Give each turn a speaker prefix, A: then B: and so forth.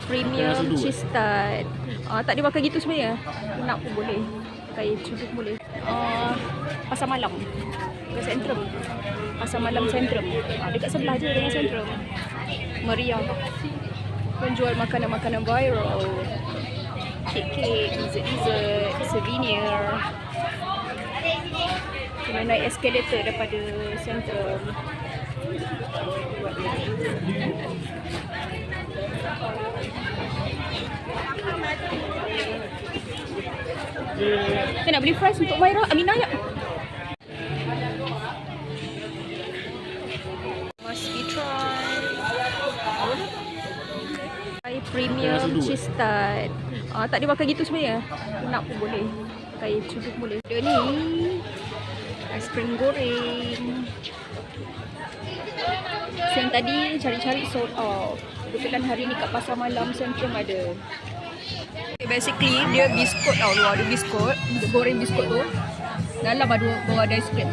A: Premium cheese tart. Tak dia makan gitu sebenarnya. Nak pun boleh. Pakai cukup boleh. Pasar Malam. Dekat Sentrum. Pasar Malam Sentrum. Dekat sebelah je dengan Sentrum. Meriah. Penjual makanan-makanan viral. Kek-kek, dessert-dessert, souvenir. Kena naik eskalator daripada Sentrum. Kita nak beli fries untuk Maira. Aminah ya. Must be try. Premium cheese tart. Tak dia makan gitu sebenarnya. Nak pun boleh. Pakai cukup boleh. Dia ni aiskrim goreng. Yang tadi cari-cari sold out. Kebetulan hari ni kat Pasar Malam Sentrum ada. Basically dia biskut tau, luar ada biskut. Dia goreng biskut tu. Dalam ada aiskrim.